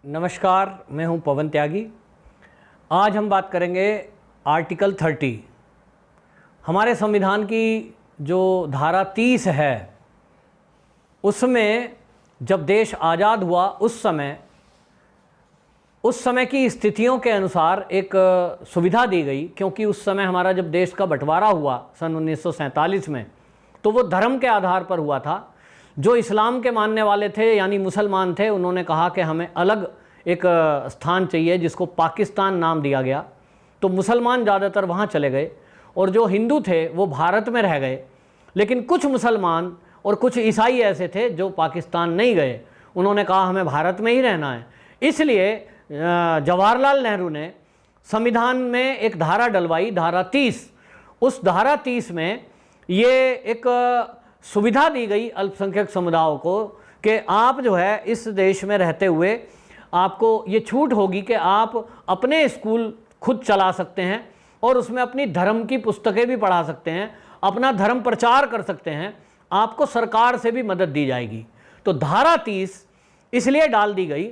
नमस्कार, मैं हूं पवन त्यागी। आज हम बात करेंगे आर्टिकल 30। हमारे संविधान की जो धारा 30 है, उसमें जब देश आज़ाद हुआ उस समय की स्थितियों के अनुसार एक सुविधा दी गई, क्योंकि उस समय हमारा जब देश का बंटवारा हुआ सन 1947 में, तो वो धर्म के आधार पर हुआ था। जो इस्लाम के मानने वाले थे यानी मुसलमान थे, उन्होंने कहा कि हमें अलग एक स्थान चाहिए जिसको पाकिस्तान नाम दिया गया। तो मुसलमान ज़्यादातर वहाँ चले गए और जो हिंदू थे वो भारत में रह गए। लेकिन कुछ मुसलमान और कुछ ईसाई ऐसे थे जो पाकिस्तान नहीं गए, उन्होंने कहा हमें भारत में ही रहना है। इसलिए जवाहरलाल नेहरू ने संविधान में एक धारा डलवाई, धारा 30। उस धारा 30 में ये एक सुविधा दी गई अल्पसंख्यक समुदायों को कि आप जो है इस देश में रहते हुए आपको ये छूट होगी कि आप अपने स्कूल खुद चला सकते हैं और उसमें अपनी धर्म की पुस्तकें भी पढ़ा सकते हैं, अपना धर्म प्रचार कर सकते हैं, आपको सरकार से भी मदद दी जाएगी। तो धारा 30 इसलिए डाल दी गई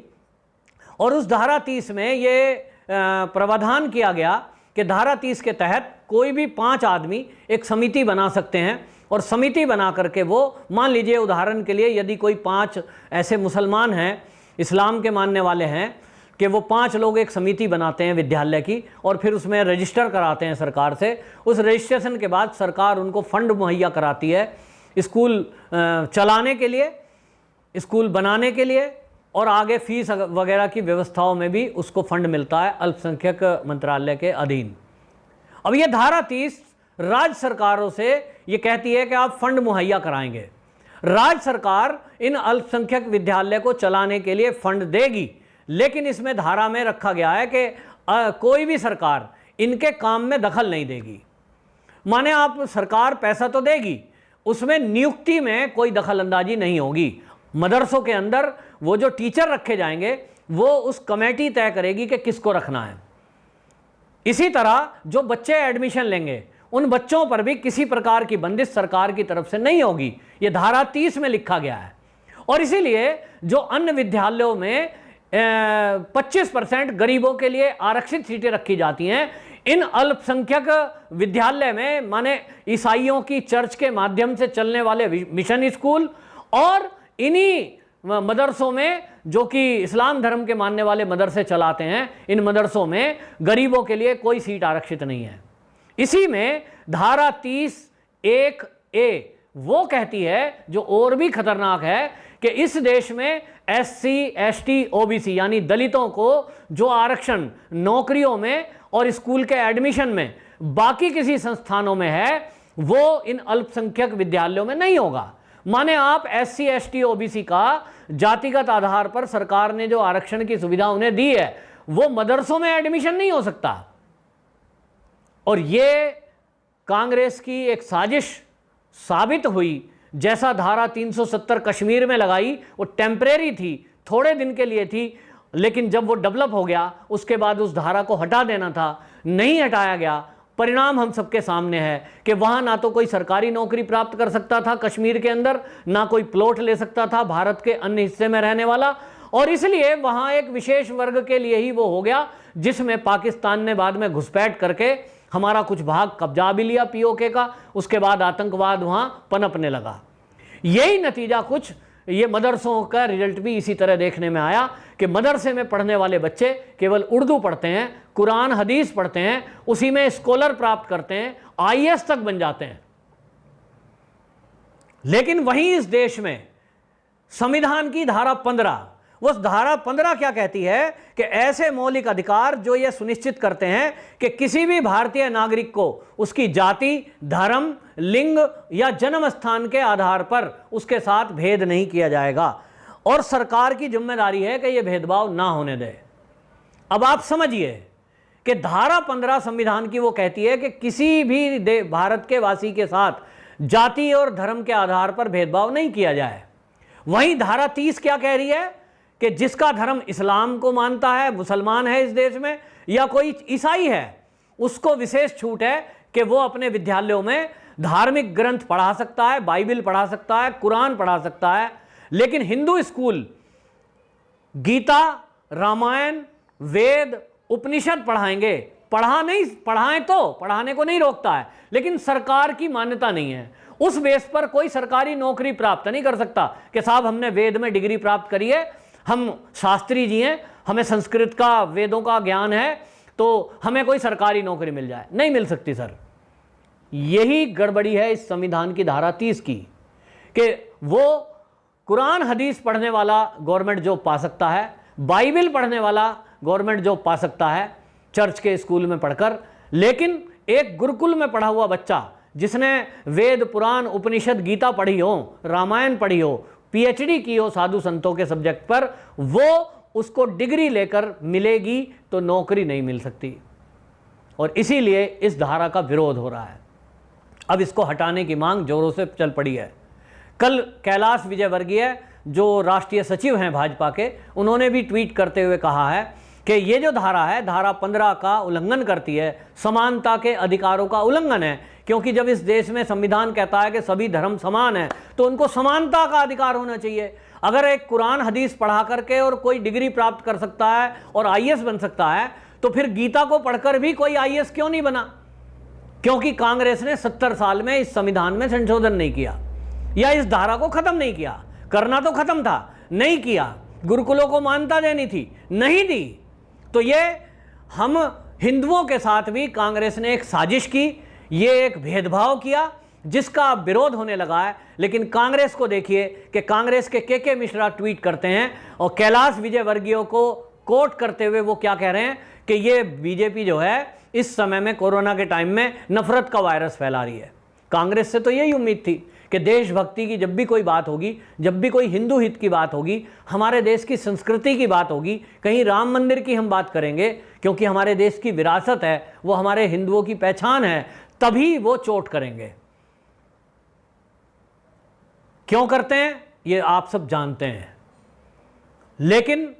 और उस धारा 30 में ये प्रावधान किया गया कि धारा 30 के तहत कोई भी 5 आदमी एक समिति बना सकते हैं और समिति बना करके वो, मान लीजिए उदाहरण के लिए, यदि कोई 5 ऐसे मुसलमान हैं, इस्लाम के मानने वाले हैं, कि वो 5 लोग एक समिति बनाते हैं विद्यालय की और फिर उसमें रजिस्टर कराते हैं सरकार से। उस रजिस्ट्रेशन के बाद सरकार उनको फंड मुहैया कराती है स्कूल चलाने के लिए, स्कूल बनाने के लिए, और आगे फीस वगैरह की व्यवस्थाओं में भी उसको फंड मिलता है अल्पसंख्यक मंत्रालय के अधीन। अब ये धारा 30 राज्य सरकारों से ये कहती है कि आप फंड मुहैया कराएंगे। राज्य सरकार इन अल्पसंख्यक विद्यालय को चलाने के लिए फंड देगी, लेकिन इसमें धारा में रखा गया है कि कोई भी सरकार इनके काम में दखल नहीं देगी। माने आप सरकार पैसा तो देगी, उसमें नियुक्ति में कोई दखल अंदाजी नहीं होगी। मदरसों के अंदर वो जो टीचर रखे जाएंगे वो उस कमेटी तय करेगी कि किसको रखना है। इसी तरह जो बच्चे एडमिशन लेंगे उन बच्चों पर भी किसी प्रकार की बंदिश सरकार की तरफ से नहीं होगी। ये धारा 30 में लिखा गया है। और इसीलिए जो अन्य विद्यालयों में 25% गरीबों के लिए आरक्षित सीटें रखी जाती हैं, इन अल्पसंख्यक विद्यालय में, माने ईसाइयों की चर्च के माध्यम से चलने वाले मिशन स्कूल और इन्हीं मदरसों में जो कि इस्लाम धर्म के मानने वाले मदरसे चलाते हैं, इन मदरसों में गरीबों के लिए कोई सीट आरक्षित नहीं है। इसी में धारा 30(1)(a) वो कहती है, जो और भी खतरनाक है, कि इस देश में SC, ST, OBC यानी दलितों को जो आरक्षण नौकरियों में और स्कूल के एडमिशन में बाकी किसी संस्थानों में है, वो इन अल्पसंख्यक विद्यालयों में नहीं होगा। माने आप SC, ST, OBC का जातिगत आधार पर सरकार ने जो आरक्षण की सुविधा उन्हें दी है, वो मदरसों में एडमिशन नहीं हो सकता। और ये कांग्रेस की एक साजिश साबित हुई। जैसा धारा 370 कश्मीर में लगाई, वो टेम्परेरी थी, थोड़े दिन के लिए थी, लेकिन जब वो डेवलप हो गया उसके बाद उस धारा को हटा देना था, नहीं हटाया गया। परिणाम हम सबके सामने है कि वहाँ ना तो कोई सरकारी नौकरी प्राप्त कर सकता था कश्मीर के अंदर, ना कोई प्लॉट ले सकता था भारत के अन्य हिस्से में रहने वाला, और इसलिए वहाँ एक विशेष वर्ग के लिए ही वो हो गया, जिसमें पाकिस्तान ने बाद में घुसपैठ करके हमारा कुछ भाग कब्जा भी लिया POK का। उसके बाद आतंकवाद वहाँ पनपने लगा। यही नतीजा कुछ ये मदरसों का रिजल्ट भी इसी तरह देखने में आया कि मदरसे में पढ़ने वाले बच्चे केवल उर्दू पढ़ते हैं, कुरान हदीस पढ़ते हैं, उसी में स्कॉलर प्राप्त करते हैं, IAS तक बन जाते हैं। लेकिन वहीं इस देश में संविधान की धारा 15, वो धारा 15 क्या कहती है कि ऐसे मौलिक अधिकार जो ये सुनिश्चित करते हैं कि किसी भी भारतीय नागरिक को उसकी जाति, धर्म, लिंग या जन्म स्थान के आधार पर उसके साथ भेद नहीं किया जाएगा और सरकार की जिम्मेदारी है कि यह भेदभाव ना होने दे। अब आप समझिए कि धारा 15 संविधान की वो कहती है कि किसी भी भारत के वासी के साथ जाति और धर्म के आधार पर भेदभाव नहीं किया जाए। वहीं धारा 30 क्या कह रही है कि जिसका धर्म इस्लाम को मानता है, मुसलमान है इस देश में, या कोई ईसाई है, उसको विशेष छूट है कि वो अपने विद्यालयों में धार्मिक ग्रंथ पढ़ा सकता है, बाइबिल पढ़ा सकता है, कुरान पढ़ा सकता है। लेकिन हिंदू स्कूल गीता रामायण, वेद, उपनिषद पढ़ाएंगे, पढ़ाएं तो पढ़ाने को नहीं रोकता है, लेकिन सरकार की मान्यता नहीं है। उस बेस पर कोई सरकारी नौकरी प्राप्त नहीं कर सकता कि साहब हमने वेद में डिग्री प्राप्त करी है, हम शास्त्री जी हैं, हमें संस्कृत का, वेदों का ज्ञान है, तो हमें कोई सरकारी नौकरी मिल जाए। नहीं मिल सकती सर। यही गड़बड़ी है इस संविधान की धारा 30 की, कि वो कुरान हदीस पढ़ने वाला गवर्नमेंट जॉब पा सकता है, बाइबल पढ़ने वाला गवर्नमेंट जॉब पा सकता है चर्च के स्कूल में पढ़कर, लेकिन एक गुरुकुल में पढ़ा हुआ बच्चा जिसने वेद, पुराण, उपनिषद, गीता पढ़ी हो, रामायण पढ़ी हो, पीएचडी की हो साधु संतों के सब्जेक्ट पर, वो उसको डिग्री लेकर मिलेगी तो नौकरी नहीं मिल सकती। और इसीलिए इस धारा का विरोध हो रहा है। अब इसको हटाने की मांग जोरों से चल पड़ी है। कल कैलाश विजयवर्गीय जो राष्ट्रीय सचिव हैं भाजपा के, उन्होंने भी ट्वीट करते हुए कहा है कि ये जो धारा है, धारा 15 का उल्लंघन करती है, समानता के अधिकारों का उल्लंघन है, क्योंकि जब इस देश में संविधान कहता है कि सभी धर्म समान हैं, तो उनको समानता का अधिकार होना चाहिए। अगर एक कुरान हदीस पढ़ा करके और कोई डिग्री प्राप्त कर सकता है और आईएएस बन सकता है, तो फिर गीता को पढ़कर भी कोई आईएएस क्यों नहीं बना? क्योंकि कांग्रेस ने 70 साल में इस संविधान में संशोधन नहीं किया या इस धारा को खत्म नहीं किया। करना तो खत्म था, नहीं किया। गुरुकुलों को मान्यता देनी थी, नहीं दी। तो ये हम हिंदुओं के साथ भी कांग्रेस ने एक साजिश की, ये एक भेदभाव किया जिसका विरोध होने लगा है। लेकिन कांग्रेस को देखिए कि कांग्रेस के मिश्रा ट्वीट करते हैं और कैलाश विजयवर्गीय को कोट करते हुए वो क्या कह रहे हैं कि ये बीजेपी जो है इस समय में, कोरोना के टाइम में, नफरत का वायरस फैला रही है। कांग्रेस से तो यही उम्मीद थी कि देशभक्ति की जब भी कोई बात होगी, जब भी कोई हिंदू हित की बात होगी, हमारे देश की संस्कृति की बात होगी, कहीं राम मंदिर की हम बात करेंगे, क्योंकि हमारे देश की विरासत है, वो हमारे हिंदुओं की पहचान है, तभी वो चोट करेंगे। क्यों करते हैं ये आप सब जानते हैं। लेकिन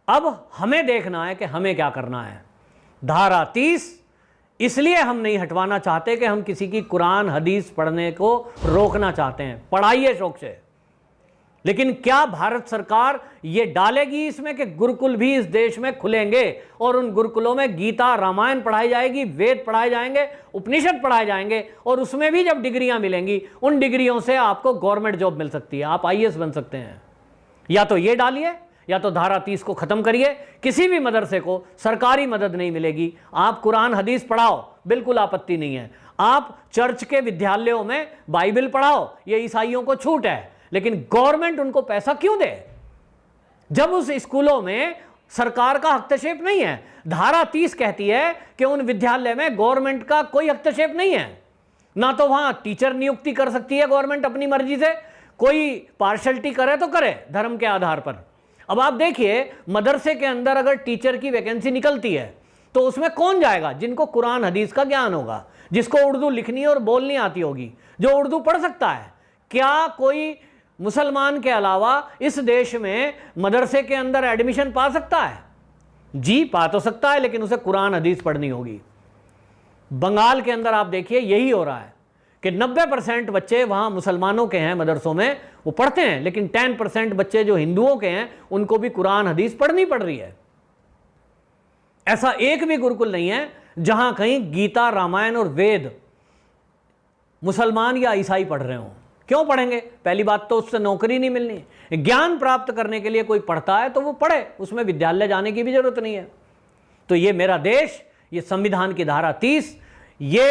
अब हमें देखना है कि हमें क्या करना है। धारा 30 इसलिए हम नहीं हटवाना चाहते कि हम किसी की कुरान हदीस पढ़ने को रोकना चाहते हैं। पढ़ाइए शौक से, लेकिन क्या भारत सरकार ये डालेगी इसमें कि गुरुकुल भी इस देश में खुलेंगे और उन गुरुकुलों में गीता, रामायण पढ़ाई जाएगी, वेद पढ़ाए जाएंगे, उपनिषद पढ़ाए जाएंगे, और उसमें भी जब डिग्रियां मिलेंगी, उन डिग्रियों से आपको गवर्नमेंट जॉब मिल सकती है, आप आईएएस बन सकते हैं। या तो ये डालिए या तो धारा 30 को खत्म करिए। किसी भी मदरसे को सरकारी मदद नहीं मिलेगी। आप कुरान हदीस पढ़ाओ, बिल्कुल आपत्ति नहीं है। आप चर्च के विद्यालयों में बाइबल पढ़ाओ, ये ईसाइयों को छूट है, लेकिन गवर्नमेंट उनको पैसा क्यों दे जब उस स्कूलों में सरकार का हस्तक्षेप नहीं है? धारा 30 कहती है कि उन विद्यालय में गवर्नमेंट का कोई हस्तक्षेप नहीं है। ना तो वहां टीचर नियुक्ति कर सकती है गवर्नमेंट अपनी मर्जी से, कोई पार्शलिटी करे तो करे धर्म के आधार पर। अब आप देखिए, मदरसे के अंदर अगर टीचर की वैकेंसी निकलती है तो उसमें कौन जाएगा? जिनको कुरान हदीस का ज्ञान होगा, जिसको उर्दू लिखनी और बोलनी आती होगी, जो उर्दू पढ़ सकता है। क्या कोई मुसलमान के अलावा इस देश में मदरसे के अंदर एडमिशन पा सकता है? जी, पा तो सकता है, लेकिन उसे कुरान हदीस पढ़नी होगी। बंगाल के अंदर आप देखिए यही हो रहा है कि 90% बच्चे वहां मुसलमानों के हैं मदरसों में, वो पढ़ते हैं, लेकिन 10% बच्चे जो हिंदुओं के हैं उनको भी कुरान हदीस पढ़नी पड़ रही है। ऐसा एक भी गुरुकुल नहीं है जहां कहीं गीता, रामायण और वेद मुसलमान या ईसाई पढ़ रहे हो। क्यों पढ़ेंगे? पहली बात तो उससे नौकरी नहीं मिलनी। ज्ञान प्राप्त करने के लिए कोई पढ़ता है तो वो पढ़े, उसमें विद्यालय जाने की भी जरूरत नहीं है। तो ये मेरा देश, ये संविधान की धारा 30, ये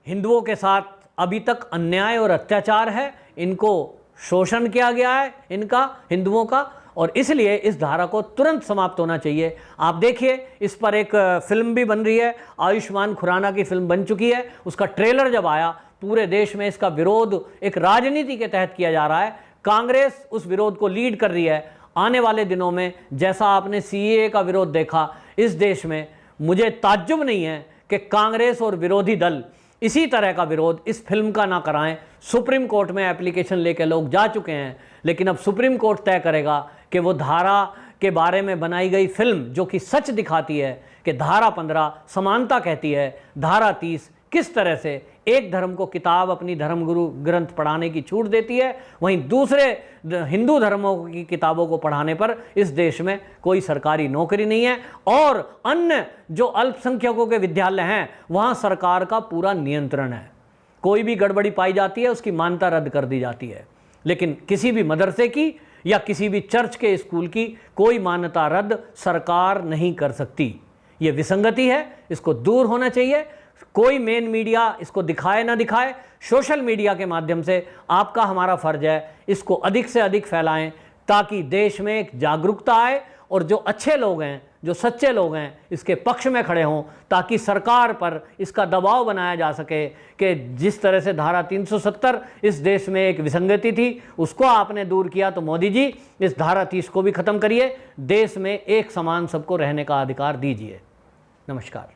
हिंदुओं के साथ अभी तक अन्याय और अत्याचार है, इनको शोषण किया गया है इनका, हिंदुओं का, और इसलिए इस धारा को तुरंत समाप्त होना चाहिए। आप देखिए, इस पर एक फिल्म भी बन रही है, आयुष्मान खुराना की फिल्म बन चुकी है। उसका ट्रेलर जब आया, पूरे देश में इसका विरोध एक राजनीति के तहत किया जा रहा है। कांग्रेस उस विरोध को लीड कर रही है। आने वाले दिनों में जैसा आपने सीएए का विरोध देखा इस देश में, मुझे ताज्जुब नहीं है कि कांग्रेस और विरोधी दल इसी तरह का विरोध इस फिल्म का ना कराएं। सुप्रीम कोर्ट में एप्लीकेशन लेकर लोग जा चुके हैं, लेकिन अब सुप्रीम कोर्ट तय करेगा कि वो धारा के बारे में बनाई गई फिल्म, जो कि सच दिखाती है कि धारा 15 समानता कहती है, धारा 30 किस तरह से एक धर्म को किताब, अपनी धर्मगुरु ग्रंथ पढ़ाने की छूट देती है, वहीं दूसरे हिंदू धर्मों की किताबों को पढ़ाने पर इस देश में कोई सरकारी नौकरी नहीं है। और अन्य जो अल्पसंख्यकों के विद्यालय हैं वहाँ सरकार का पूरा नियंत्रण है। कोई भी गड़बड़ी पाई जाती है उसकी मान्यता रद्द कर दी जाती है, लेकिन किसी भी मदरसे की या किसी भी चर्च के स्कूल की कोई मान्यता रद्द सरकार नहीं कर सकती। ये विसंगति है, इसको दूर होना चाहिए। कोई मेन मीडिया इसको दिखाए ना दिखाए, सोशल मीडिया के माध्यम से आपका हमारा फर्ज है इसको अधिक से अधिक फैलाएं, ताकि देश में एक जागरूकता आए और जो अच्छे लोग हैं, जो सच्चे लोग हैं, इसके पक्ष में खड़े हों, ताकि सरकार पर इसका दबाव बनाया जा सके कि जिस तरह से धारा 370 इस देश में एक विसंगति थी उसको आपने दूर किया, तो मोदी जी इस धारा 30 को भी ख़त्म करिए, देश में एक समान सबको रहने का अधिकार दीजिए। नमस्कार।